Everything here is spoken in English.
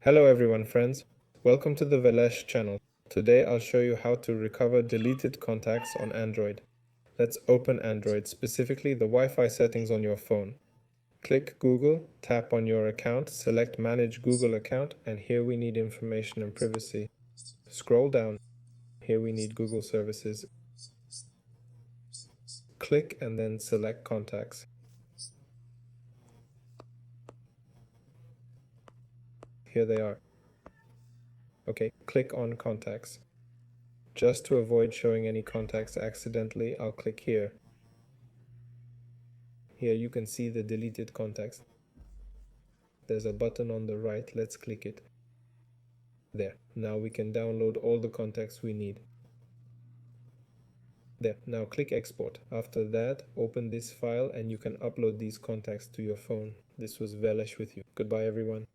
Hello everyone friends, welcome to the Velesh channel. Today I'll show you how to recover deleted contacts on Android. Let's open Android, specifically the Wi-Fi settings on your phone. Click Google, tap on your account, select Manage Google Account, and here we need information and privacy. Scroll down, here we need Google Services. Click and then select Contacts. Here they are. Okay, click on Contacts. Just to avoid showing any contacts accidentally, I'll click here. Here you can see the deleted contacts. There's a button on the right, let's click it. There, now we can download all the contacts we need. There, now click export. After that, open this file and you can upload these contacts to your phone. This was Velesh with you. Goodbye everyone.